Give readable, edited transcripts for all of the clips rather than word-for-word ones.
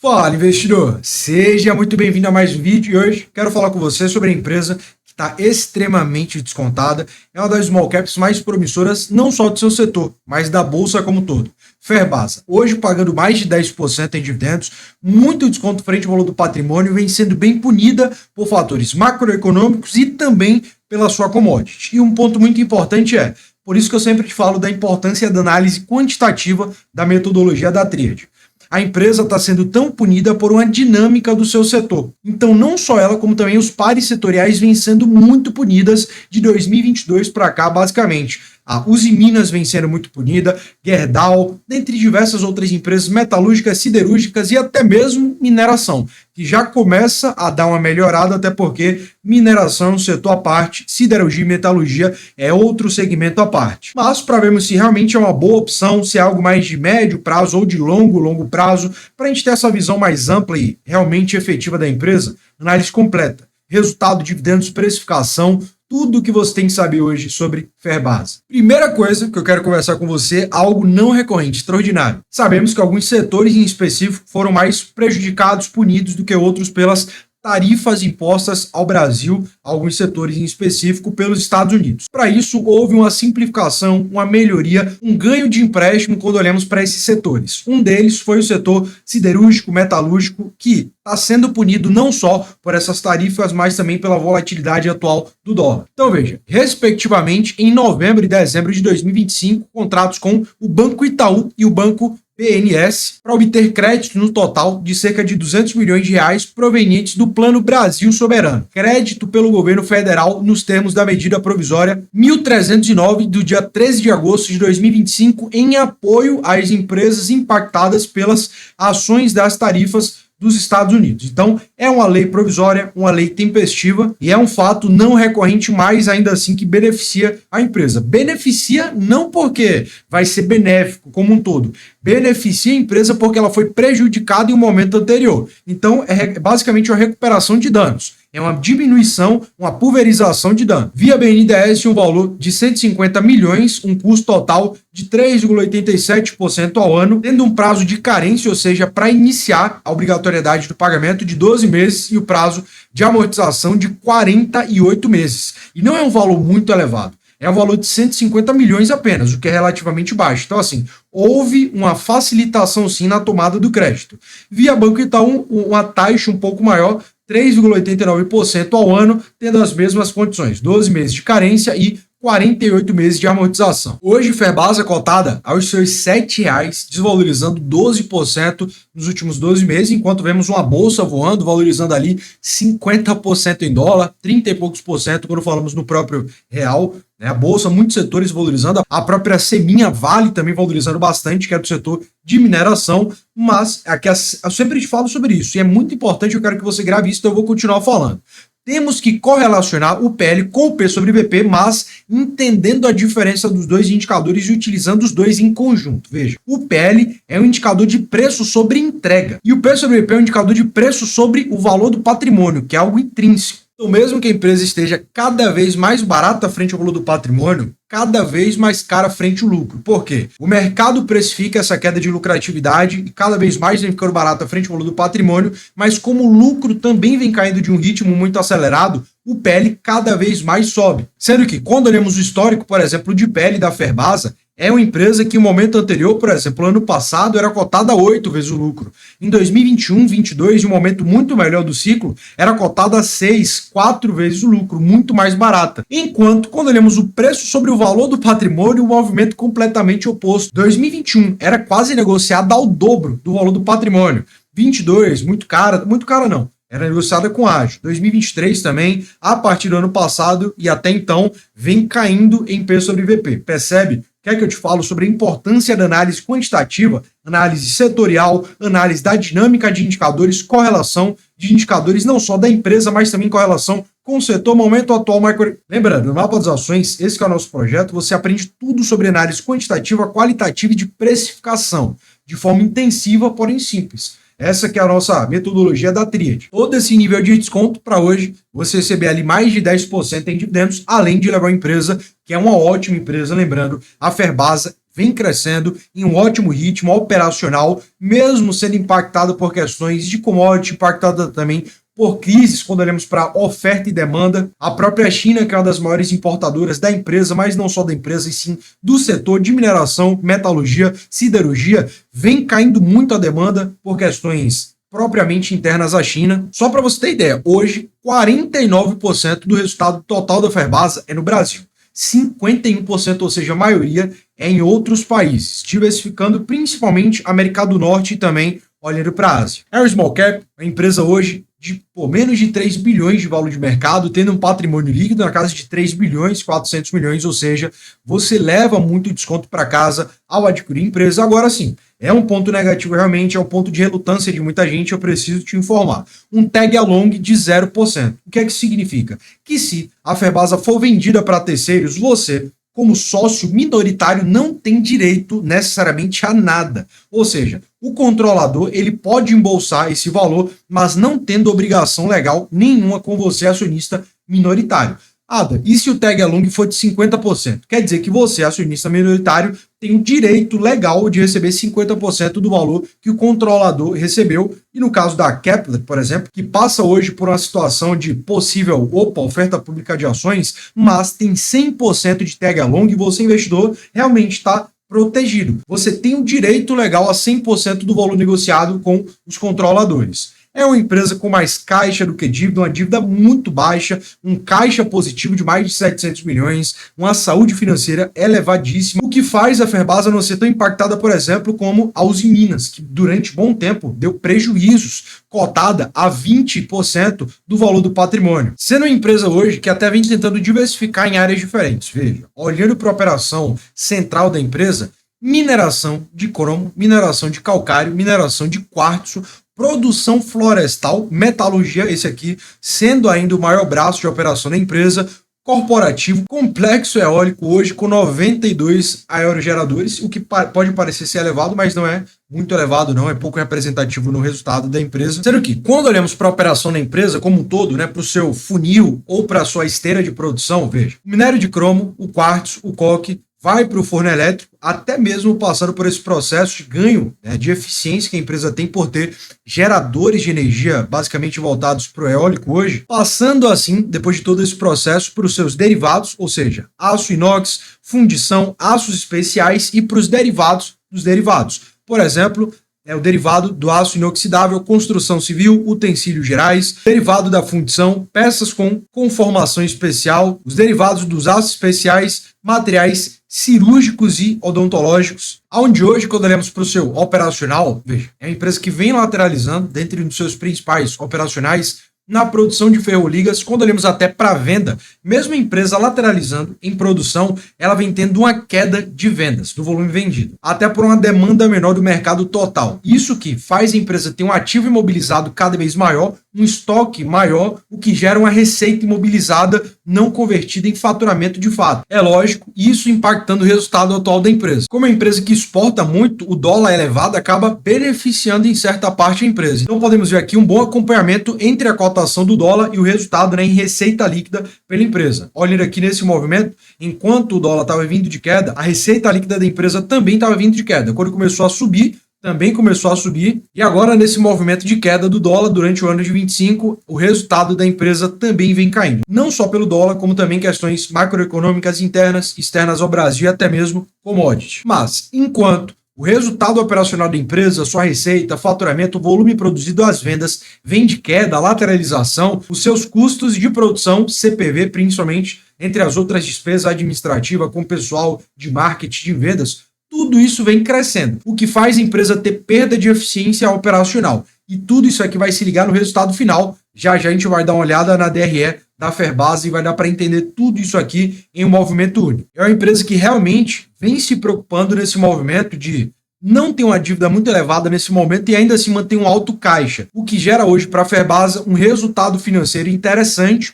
Fala, investidor! Seja muito bem-vindo a mais um vídeo e hoje quero falar com você sobre a empresa que está extremamente descontada. É uma das small caps mais promissoras, não só do seu setor, mas da bolsa como um todo. Ferbasa, hoje pagando mais de 10% em dividendos, muito desconto frente ao valor do patrimônio, vem sendo bem punida por fatores macroeconômicos e também pela sua commodity. E um ponto muito importante é, por isso que eu sempre te falo da importância da análise quantitativa da metodologia da Tríade. A empresa está sendo tão punida por uma dinâmica do seu setor. Então, não só ela, como também os pares setoriais vêm sendo muito punidas de 2022 para cá, basicamente. A Uzi Minas vem sendo muito punida, Gerdau, dentre diversas outras empresas metalúrgicas, siderúrgicas e até mesmo mineração, que já começa a dar uma melhorada, até porque mineração é um setor à parte, siderurgia e metalurgia é outro segmento à parte. Mas para vermos se realmente é uma boa opção, se é algo mais de médio prazo ou de longo prazo, para a gente ter essa visão mais ampla e realmente efetiva da empresa, análise completa, resultado, dividendos, precificação, tudo o que você tem que saber hoje sobre Ferbasa. Primeira coisa que eu quero conversar com você, algo não recorrente, extraordinário. Sabemos que alguns setores em específico foram mais prejudicados, punidos do que outros pelas tarifas impostas ao Brasil, alguns setores em específico, pelos Estados Unidos. Para isso, houve uma simplificação, uma melhoria, um ganho de empréstimo quando olhamos para esses setores. Um deles foi o setor siderúrgico, metalúrgico, que está sendo punido não só por essas tarifas, mas também pela volatilidade atual do dólar. Então veja, respectivamente, em novembro e dezembro de 2025, contratos com o Banco Itaú e o Banco BNS para obter crédito no total de cerca de 200 milhões de reais provenientes do Plano Brasil Soberano. Crédito pelo governo federal nos termos da medida provisória 1309 do dia 13 de agosto de 2025 em apoio às empresas impactadas pelas ações das tarifas dos Estados Unidos. Então, é uma lei provisória, uma lei tempestiva e é um fato não recorrente, mas ainda assim que beneficia a empresa. Beneficia não porque vai ser benéfico como um todo, beneficia a empresa porque ela foi prejudicada em um momento anterior. Então, é basicamente uma recuperação de danos. É uma diminuição, uma pulverização de dano. Via BNDES, um valor de 150 milhões, um custo total de 3,87% ao ano, tendo um prazo de carência, ou seja, para iniciar a obrigatoriedade do pagamento de 12 meses e o prazo de amortização de 48 meses. E não é um valor muito elevado. É um valor de 150 milhões apenas, o que é relativamente baixo. Então, assim, houve uma facilitação, sim, na tomada do crédito. Via Banco Itaú, uma taxa um pouco maior, 3,89% ao ano, tendo as mesmas condições, 12 meses de carência e 48 meses de amortização. Hoje, Ferbasa cotada aos seus R$ 7,00, desvalorizando 12% nos últimos 12 meses, enquanto vemos uma bolsa voando, valorizando ali 50% em dólar, 30 e poucos por cento quando falamos no próprio real. A bolsa, muitos setores valorizando, a própria Seminha Vale também valorizando bastante, que é do setor de mineração, mas aqui eu sempre te falo sobre isso, e é muito importante, eu quero que você grave isso, então eu vou continuar falando. Temos que correlacionar o PL com o P sobre VP, mas entendendo a diferença dos dois indicadores e utilizando os dois em conjunto. Veja, o PL é um indicador de preço sobre entrega, e o P sobre VP é um indicador de preço sobre o valor do patrimônio, que é algo intrínseco. Então, mesmo que a empresa esteja cada vez mais barata frente ao valor do patrimônio, cada vez mais cara frente ao lucro. Por quê? O mercado precifica essa queda de lucratividade e cada vez mais vem ficando barata frente ao valor do patrimônio, mas como o lucro também vem caindo de um ritmo muito acelerado, o PL cada vez mais sobe. Sendo que, quando olhamos o histórico, por exemplo, de PL da Ferbasa, é uma empresa que no momento anterior, por exemplo, ano passado, era cotada a 8 vezes o lucro. Em 2021, 2022, em um momento muito melhor do ciclo, era cotada a 6, 4 vezes o lucro, muito mais barata. Enquanto, quando olhamos o preço sobre o valor do patrimônio, o movimento completamente oposto. 2021 era quase negociada ao dobro do valor do patrimônio. 22, muito cara não. Era negociada com ágio. 2023 também, a partir do ano passado e até então, vem caindo em P sobre VP. Percebe? Quer que eu te falo sobre a importância da análise quantitativa, análise setorial, análise da dinâmica de indicadores, correlação de indicadores não só da empresa, mas também correlação com o setor, momento atual, macro. Lembrando, no Mapa das Ações, esse que é o nosso projeto, você aprende tudo sobre análise quantitativa, qualitativa e de precificação, de forma intensiva, porém simples. Essa que é a nossa metodologia da Tríade. Todo esse nível de desconto para hoje, você receber ali mais de 10% em dividendos, além de levar a empresa, que é uma ótima empresa, lembrando, a Ferbasa vem crescendo em um ótimo ritmo operacional, mesmo sendo impactado por questões de commodity, impactada também por crises quando olhamos para oferta e demanda. A própria China, que é uma das maiores importadoras da empresa, mas não só da empresa, e sim do setor de mineração, metalurgia, siderurgia, vem caindo muito a demanda por questões propriamente internas à China. Só para você ter ideia, hoje 49% do resultado total da Ferbasa é no Brasil. 51%, ou seja, a maioria, é em outros países, diversificando principalmente América do Norte e também olhando para a Ásia. É um small cap, a empresa hoje de menos de 3 bilhões de valor de mercado, tendo um patrimônio líquido na casa de 3 bilhões, 400 milhões, ou seja, você leva muito desconto para casa ao adquirir a empresa. Agora sim, é um ponto negativo realmente, é um ponto de relutância de muita gente, eu preciso te informar. Um tag along de 0%. O que é que significa? Que se a Ferbasa for vendida para terceiros, você, como sócio minoritário, não tem direito necessariamente a nada. Ou seja, o controlador ele pode embolsar esse valor, mas não tendo obrigação legal nenhuma com você, acionista minoritário. Ada, e se o tag along for de 50%? Quer dizer que você, acionista minoritário, tem o direito legal de receber 50% do valor que o controlador recebeu. E no caso da Kepler, por exemplo, que passa hoje por uma situação de possível oferta pública de ações, mas tem 100% de tag along, você, investidor, realmente está protegido. Você tem o direito legal a 100% do valor negociado com os controladores. É uma empresa com mais caixa do que dívida, uma dívida muito baixa, um caixa positivo de mais de 700 milhões, uma saúde financeira elevadíssima, o que faz a Ferbasa não ser tão impactada, por exemplo, como a Uzi Minas, que durante bom tempo deu prejuízos, cotada a 20% do valor do patrimônio. Sendo uma empresa hoje que até vem tentando diversificar em áreas diferentes. Veja, olhando para a operação central da empresa, mineração de cromo, mineração de calcário, mineração de quartzo, produção florestal, metalurgia, esse aqui sendo ainda o maior braço de operação da empresa, corporativo, complexo eólico hoje com 92 aerogeradores, o que pode parecer ser elevado, mas não é muito elevado, não, é pouco representativo no resultado da empresa. Sendo que, quando olhamos para a operação da empresa como um todo, né, para o seu funil ou para a sua esteira de produção, veja, o minério de cromo, o quartzo, o coque, vai para o forno elétrico, até mesmo passando por esse processo de ganho, né, de eficiência que a empresa tem por ter geradores de energia basicamente voltados para o eólico hoje, passando assim, depois de todo esse processo, para os seus derivados, ou seja, aço inox, fundição, aços especiais e para os derivados dos derivados. Por exemplo, é o derivado do aço inoxidável, construção civil, utensílios gerais, derivado da fundição, peças com conformação especial, os derivados dos aços especiais, materiais cirúrgicos e odontológicos. Onde hoje, quando olhamos para o seu operacional, veja, é uma empresa que vem lateralizando, dentre os seus principais operacionais, na produção de ferroligas, quando olhamos até para a venda, mesmo a empresa lateralizando em produção, ela vem tendo uma queda de vendas, do volume vendido, até por uma demanda menor do mercado total. Isso que faz a empresa ter um ativo imobilizado cada vez maior, um estoque maior, o que gera uma receita imobilizada não convertida em faturamento de fato. É lógico, isso impactando o resultado atual da empresa. Como é uma empresa que exporta muito, o dólar elevado acaba beneficiando em certa parte a empresa. Então podemos ver aqui um bom acompanhamento entre a cotação do dólar e o resultado, né, em receita líquida pela empresa. Olhando aqui nesse movimento, enquanto o dólar estava vindo de queda, a receita líquida da empresa também estava vindo de queda. Quando começou a subir, também começou a subir, e agora nesse movimento de queda do dólar durante o ano de 25, o resultado da empresa também vem caindo. Não só pelo dólar, como também questões macroeconômicas internas, externas ao Brasil e até mesmo commodities. Mas, enquanto o resultado operacional da empresa, sua receita, faturamento, volume produzido, as vendas, vem de queda, lateralização, os seus custos de produção, CPV principalmente, entre as outras despesas administrativas com pessoal de marketing, de vendas, tudo isso vem crescendo, o que faz a empresa ter perda de eficiência operacional. E tudo isso aqui vai se ligar no resultado final. Já já a gente vai dar uma olhada na DRE da Ferbasa e vai dar para entender tudo isso aqui em um movimento único. É uma empresa que realmente vem se preocupando nesse movimento de não ter uma dívida muito elevada nesse momento e ainda assim manter um alto caixa, o que gera hoje para a Ferbasa um resultado financeiro interessante,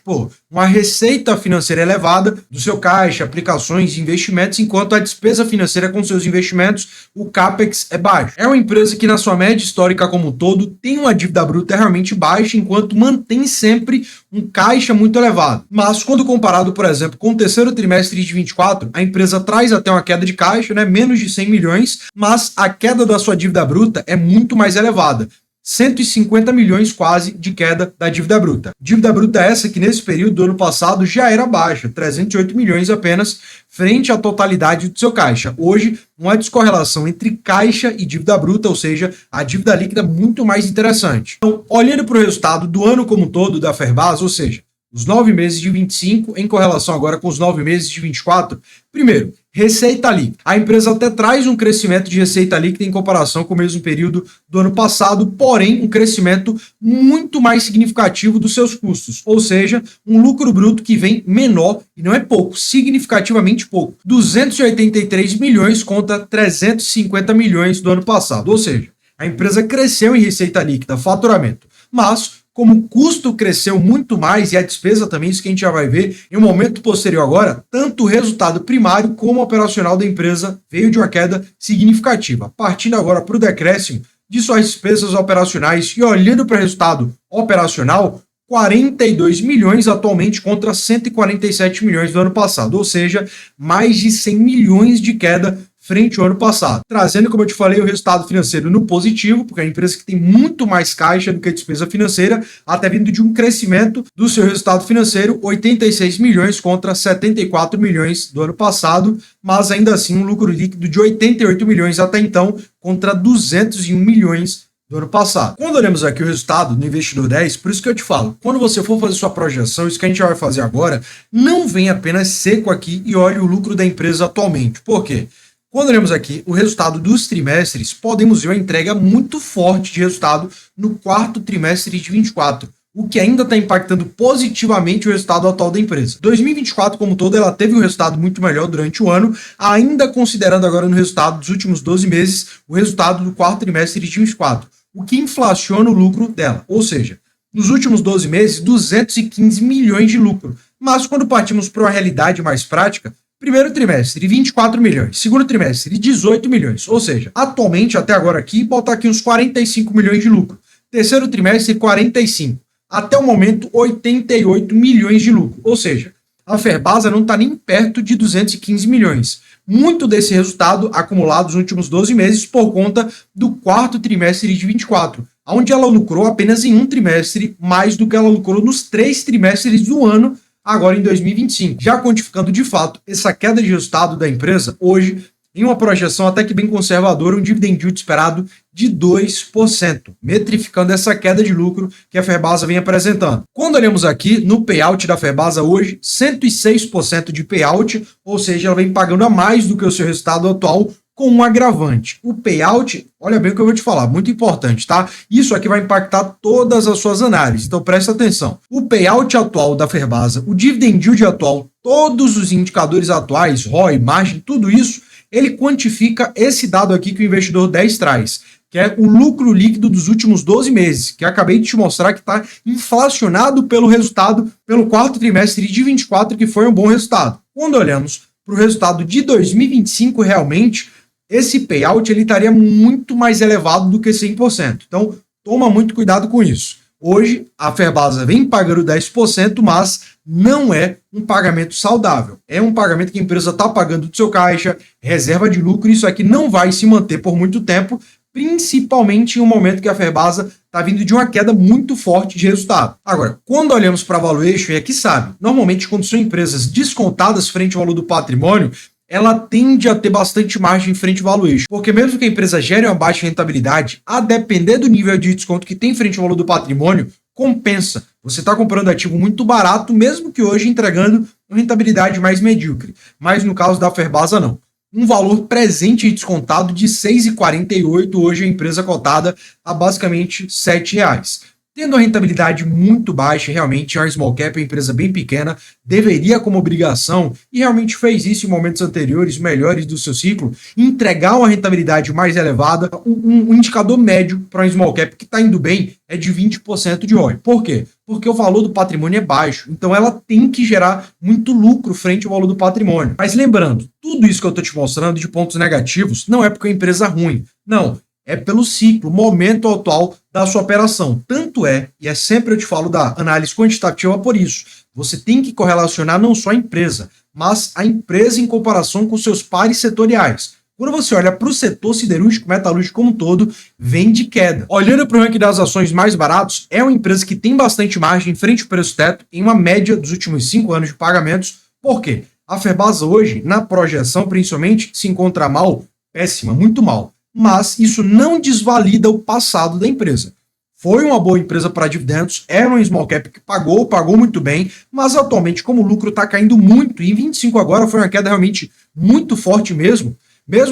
uma receita financeira elevada do seu caixa, aplicações e investimentos, enquanto a despesa financeira com seus investimentos, o CAPEX, é baixo. É uma empresa que na sua média histórica como um todo tem uma dívida bruta realmente baixa, enquanto mantém sempre um caixa muito elevado. Mas quando comparado, por exemplo, com o terceiro trimestre de 24, a empresa traz até uma queda de caixa, né, menos de 100 milhões, mas a queda da sua dívida bruta é muito mais elevada. 150 milhões quase de queda da dívida bruta. Dívida bruta essa que nesse período do ano passado já era baixa, 308 milhões apenas, frente à totalidade do seu caixa. Hoje, uma descorrelação entre caixa e dívida bruta, ou seja, a dívida líquida muito mais interessante. Então, olhando para o resultado do ano como um todo da Ferbasa, ou seja, os 9 meses de 25 em correlação agora com os 9 meses de 24, primeiro, receita líquida. A empresa até traz um crescimento de receita líquida em comparação com o mesmo período do ano passado, porém um crescimento muito mais significativo dos seus custos, ou seja, um lucro bruto que vem menor, e não é pouco, significativamente pouco, 283 milhões contra 350 milhões do ano passado, ou seja, a empresa cresceu em receita líquida, faturamento, mas como o custo cresceu muito mais e a despesa também, isso que a gente já vai ver em um momento posterior agora, tanto o resultado primário como operacional da empresa veio de uma queda significativa. Partindo agora para o decréscimo de suas despesas operacionais e olhando para o resultado operacional, 42 milhões atualmente contra 147 milhões do ano passado, ou seja, mais de 100 milhões de queda frente ao ano passado, trazendo, como eu te falei, o resultado financeiro no positivo, porque é uma empresa que tem muito mais caixa do que despesa financeira, até vindo de um crescimento do seu resultado financeiro, 86 milhões contra 74 milhões do ano passado, mas ainda assim um lucro líquido de 88 milhões até então, contra 201 milhões do ano passado. Quando olhamos aqui o resultado no Investidor 10, por isso que eu te falo, quando você for fazer sua projeção, isso que a gente vai fazer agora, não vem apenas seco aqui e olhe o lucro da empresa atualmente. Por quê? Quando olhamos aqui o resultado dos trimestres, podemos ver uma entrega muito forte de resultado no quarto trimestre de 24, o que ainda está impactando positivamente o resultado atual da empresa. 2024, como todo, ela teve um resultado muito melhor durante o ano, ainda considerando agora no resultado dos últimos 12 meses o resultado do quarto trimestre de 24, o que inflaciona o lucro dela, ou seja, nos últimos 12 meses, 215 milhões de lucro. Mas quando partimos para uma realidade mais prática, primeiro trimestre, 24 milhões. Segundo trimestre, 18 milhões. Ou seja, atualmente, até agora aqui, botar aqui uns 45 milhões de lucro. Terceiro trimestre, 45. Até o momento, 88 milhões de lucro. Ou seja, a Ferbasa não está nem perto de 215 milhões. Muito desse resultado acumulado nos últimos 12 meses por conta do quarto trimestre de 24, onde ela lucrou apenas em um trimestre, mais do que ela lucrou nos 3 trimestres do ano, agora em 2025, já quantificando de fato essa queda de resultado da empresa hoje em uma projeção até que bem conservadora, um dividend yield esperado de 2%, metrificando essa queda de lucro que a Ferbasa vem apresentando. Quando olhamos aqui no payout da Ferbasa hoje, 106% de payout, ou seja, ela vem pagando a mais do que o seu resultado atual, com um agravante. O payout, olha bem o que eu vou te falar, muito importante, tá? Isso aqui vai impactar todas as suas análises, então presta atenção. O payout atual da Ferbasa, o dividend yield atual, todos os indicadores atuais, ROI, margem, tudo isso, ele quantifica esse dado aqui que o Investidor 10 traz, que é o lucro líquido dos últimos 12 meses, que acabei de te mostrar que está inflacionado pelo resultado, pelo quarto trimestre de 24, que foi um bom resultado. Quando olhamos para o resultado de 2025, realmente, esse payout ele estaria muito mais elevado do que 100%. Então, toma muito cuidado com isso. Hoje, a Ferbasa vem pagando 10%, mas não é um pagamento saudável. É um pagamento que a empresa está pagando do seu caixa, reserva de lucro, e isso aqui não vai se manter por muito tempo, principalmente em um momento que a Ferbasa está vindo de uma queda muito forte de resultado. Agora, quando olhamos para a valuation, e aqui sabe, normalmente quando são empresas descontadas frente ao valor do patrimônio, ela tende a ter bastante margem frente ao valuation, porque mesmo que a empresa gere uma baixa rentabilidade, a depender do nível de desconto que tem frente ao valor do patrimônio, compensa. Você está comprando ativo muito barato, mesmo que hoje entregando uma rentabilidade mais medíocre. Mas no caso da Ferbasa, não. Um valor presente e descontado de R$ 6,48, hoje a empresa cotada a basicamente R$ 7,00. Tendo a rentabilidade muito baixa, realmente é uma small cap, uma empresa bem pequena, deveria como obrigação, e realmente fez isso em momentos anteriores, melhores do seu ciclo, entregar uma rentabilidade mais elevada. Um indicador médio para uma small cap que está indo bem é de 20% de ROI. Por quê? porque o valor do patrimônio é baixo. Então ela tem que gerar muito lucro frente ao valor do patrimônio. Mas lembrando, tudo isso que eu estou te mostrando de pontos negativos não é porque a empresa é ruim. Não, é pelo ciclo, momento atual da sua operação. Tanto é, e é sempre eu te falo da análise quantitativa por isso, você tem que correlacionar não só a empresa, mas a empresa em comparação com seus pares setoriais. Quando você olha para o setor siderúrgico, metalúrgico como um todo, vem de queda. Olhando para o ranking das ações mais baratos, é uma empresa que tem bastante margem frente ao preço-teto em uma média dos últimos 5 anos de pagamentos. Por quê? A Ferbasa hoje, na projeção principalmente, se encontra mal, péssima, muito mal. Mas isso não desvalida o passado da empresa. Foi uma boa empresa para dividendos, era um small cap que pagou muito bem, mas atualmente, como o lucro está caindo muito, e em 25 agora foi uma queda realmente muito forte mesmo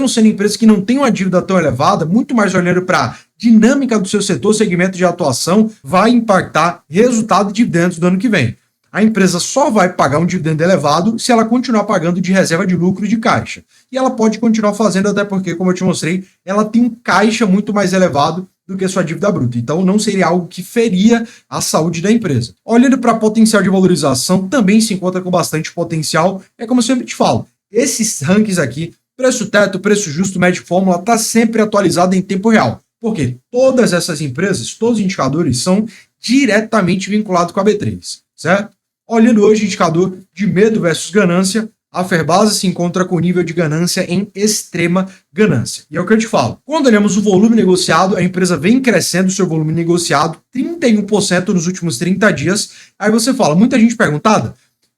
sendo empresa que não tem uma dívida tão elevada, muito mais olhando para a dinâmica do seu setor, segmento de atuação, vai impactar resultado e dividendos do ano que vem. A empresa só vai pagar um dividendo elevado se ela continuar pagando de reserva de lucro e de caixa. E ela pode continuar fazendo, até porque, como eu te mostrei, ela tem um caixa muito mais elevado do que a sua dívida bruta. Então não seria algo que feria a saúde da empresa. Olhando para potencial de valorização, também se encontra com bastante potencial. É como eu sempre te falo, esses rankings aqui, preço teto, preço justo, média fórmula, está sempre atualizado em tempo real. Porque todas essas empresas, todos os indicadores são diretamente vinculados com a B3, certo? Olhando hoje o indicador de medo versus ganância, a Ferbasa se encontra com nível de ganância em extrema ganância. E é o que eu te falo. Quando olhamos o volume negociado, a empresa vem crescendo o seu volume negociado 31% nos últimos 30 dias. Aí você fala, muita gente perguntada,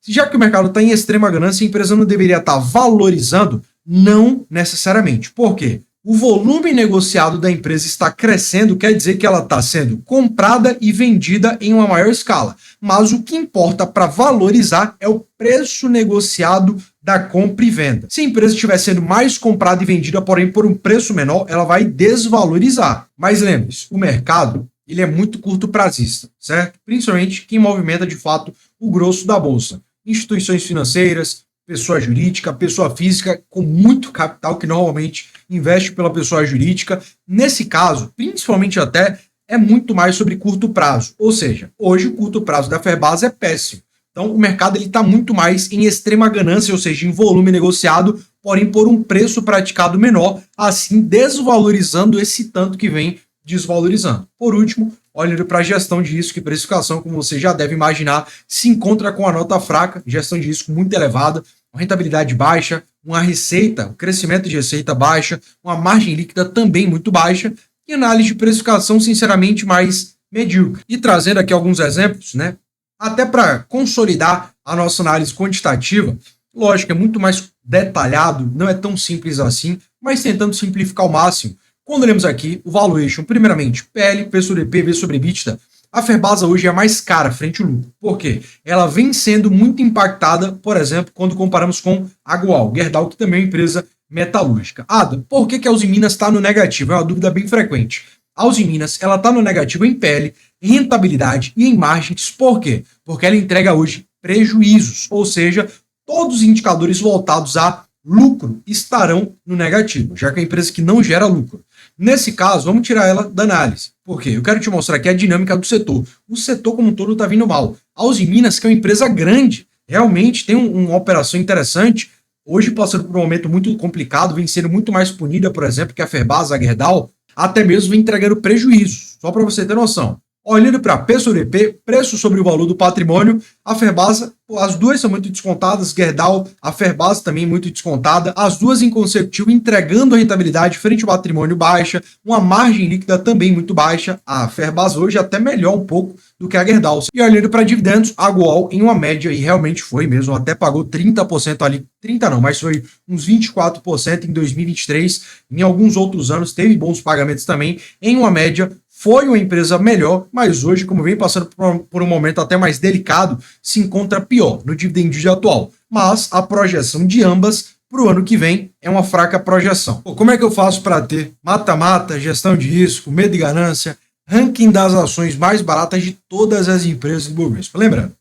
já que o mercado está em extrema ganância, a empresa não deveria estar valorizando? Não necessariamente. Por quê? O volume negociado da empresa está crescendo, quer dizer que ela está sendo comprada e vendida em uma maior escala. Mas o que importa para valorizar é o preço negociado da compra e venda. Se a empresa estiver sendo mais comprada e vendida, porém por um preço menor, ela vai desvalorizar. Mas lembre-se, o mercado ele é muito curto prazista, certo? Principalmente quem movimenta de fato o grosso da bolsa. Instituições financeiras, pessoa jurídica, pessoa física com muito capital que normalmente investe pela pessoa jurídica. Nesse caso, principalmente até, é muito mais sobre curto prazo. Ou seja, hoje o curto prazo da Ferbasa é péssimo. Então o mercado está muito mais em extrema ganância, ou seja, em volume negociado, porém por um preço praticado menor, assim desvalorizando esse tanto que vem desvalorizando. Por último, olhando para a gestão de risco e precificação, como você já deve imaginar, se encontra com a nota fraca, gestão de risco muito elevada, uma rentabilidade baixa, uma receita, um crescimento de receita baixa, uma margem líquida também muito baixa e análise de precificação, sinceramente, mais medíocre. E trazendo aqui alguns exemplos, né? Até para consolidar a nossa análise quantitativa, lógico, é muito mais detalhado, não é tão simples assim, mas tentando simplificar ao máximo. Quando olhamos aqui o valuation, primeiramente, PL, P sobre P, V sobre EBITDA, a Ferbasa hoje é mais cara frente ao lucro. Por quê? Ela vem sendo muito impactada, por exemplo, quando comparamos com a Gual, Gerdau, que também é uma empresa metalúrgica. Ada, por que a Uzi Minas está no negativo? É uma dúvida bem frequente. A Uzi Minas está no negativo em PL, em rentabilidade e em margens. Por quê? Porque ela entrega hoje prejuízos, ou seja, todos os indicadores voltados a lucro estarão no negativo, já que é uma empresa que não gera lucro. Nesse caso, vamos tirar ela da análise. Por quê? Eu quero te mostrar aqui a dinâmica do setor. O setor como um todo está vindo mal. A Uzi Minas, que é uma empresa grande, realmente tem uma operação interessante, hoje passando por um momento muito complicado, vem sendo muito mais punida, por exemplo, que a Ferbasa, a Gerdau, até mesmo vem entregando prejuízo. Só para você ter noção. Olhando para P sobre P, preço sobre o valor do patrimônio, a Ferbasa, as duas são muito descontadas, Gerdau, a Ferbasa também muito descontada, as duas em consecutivo entregando a rentabilidade frente ao patrimônio baixa, uma margem líquida também muito baixa, a Ferbasa hoje até melhor um pouco do que a Gerdau. E olhando para dividendos, a Gual em uma média, e realmente foi mesmo, até pagou 30% ali, 30 não, mas foi uns 24% em 2023, em alguns outros anos teve bons pagamentos também, em uma média, foi uma empresa melhor, mas hoje, como vem passando por um momento até mais delicado, se encontra pior no dividend yield atual. Mas a projeção de ambas para o ano que vem é uma fraca projeção. Pô, como é que eu faço para ter mata-mata, gestão de risco, medo e ganância, ranking das ações mais baratas de todas as empresas do Bovespa? Lembrando,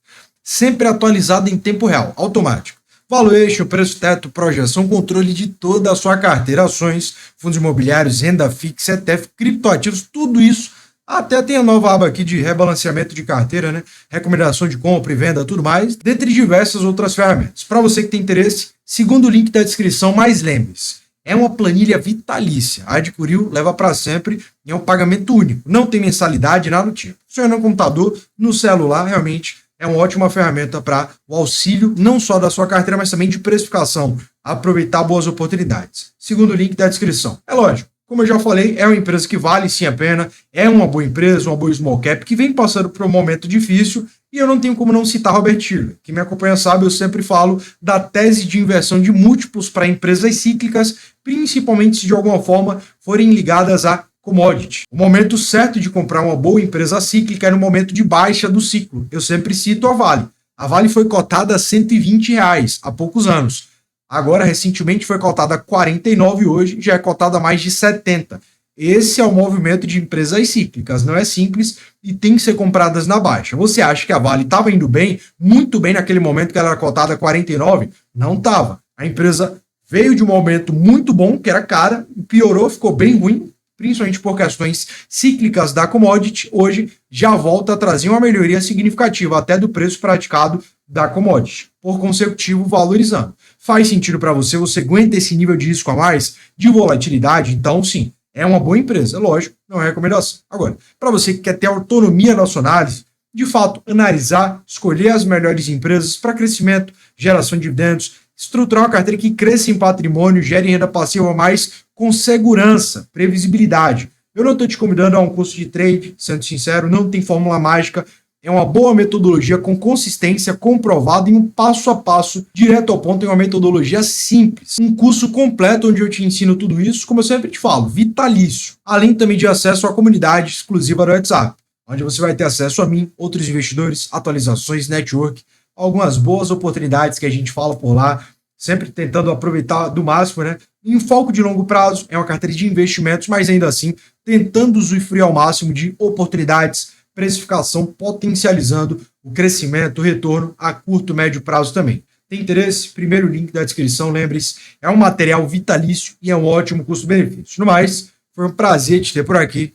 sempre atualizado em tempo real, automático. Valuation, preço teto, projeção, controle de toda a sua carteira, ações, fundos imobiliários, renda fixa, ETF, criptoativos, tudo isso Até tem a nova aba aqui de rebalanceamento de carteira, né? Recomendação de compra e venda, tudo mais, dentre diversas outras ferramentas. Para você que tem interesse, segundo o link da descrição, mas lembre-se, é uma planilha vitalícia. Adquiriu, leva para sempre e é um pagamento único. Não tem mensalidade, nada do tipo. Funciona no computador, no celular, realmente é uma ótima ferramenta para o auxílio, não só da sua carteira, mas também de precificação. Aproveitar boas oportunidades. Segundo o link da descrição. É lógico. Como eu já falei, é uma empresa que vale sim a pena, é uma boa empresa, uma boa small cap, que vem passando por um momento difícil, e eu não tenho como não citar Robert Shiller. Quem me acompanha sabe, eu sempre falo da tese de inversão de múltiplos para empresas cíclicas, principalmente se de alguma forma forem ligadas a commodity. O momento certo de comprar uma boa empresa cíclica é no momento de baixa do ciclo. Eu sempre cito a Vale. A Vale foi cotada a R$ 120 há poucos anos. Agora, recentemente, foi cotada a 49 hoje, já é cotada a mais de 70. Esse é o movimento de empresas cíclicas, não é simples e tem que ser compradas na baixa. Você acha que a Vale estava indo bem, muito bem naquele momento que ela era cotada a 49? Não estava. A empresa veio de um momento muito bom, que era cara, piorou, ficou bem ruim, principalmente por questões cíclicas da commodity. Hoje já volta a trazer uma melhoria significativa até do preço praticado da commodity, por consecutivo valorizando. Faz sentido para você? Você aguenta esse nível de risco a mais, de volatilidade? Então, sim, é uma boa empresa. Lógico, não é recomendação. Agora, para você que quer ter autonomia na sua análise, de fato, analisar, escolher as melhores empresas para crescimento, geração de dividendos, estruturar uma carteira que cresça em patrimônio, gere renda passiva a mais com segurança, previsibilidade. Eu não estou te convidando a um curso de trade, sendo sincero, não tem fórmula mágica. É uma boa metodologia com consistência, comprovada em um passo a passo, direto ao ponto, em uma metodologia simples. Um curso completo onde eu te ensino tudo isso, como eu sempre te falo, vitalício. Além também de acesso à comunidade exclusiva do WhatsApp, onde você vai ter acesso a mim, outros investidores, atualizações, network, algumas boas oportunidades que a gente fala por lá, sempre tentando aproveitar do máximo, né? Em foco de longo prazo, é uma carteira de investimentos, mas ainda assim, tentando usufruir ao máximo de oportunidades, precificação, potencializando o crescimento, o retorno a curto, médio prazo também. Tem interesse? Primeiro link da descrição, lembre-se, é um material vitalício e é um ótimo custo-benefício. No mais, foi um prazer te ter por aqui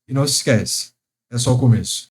e não se esquece, é só o começo.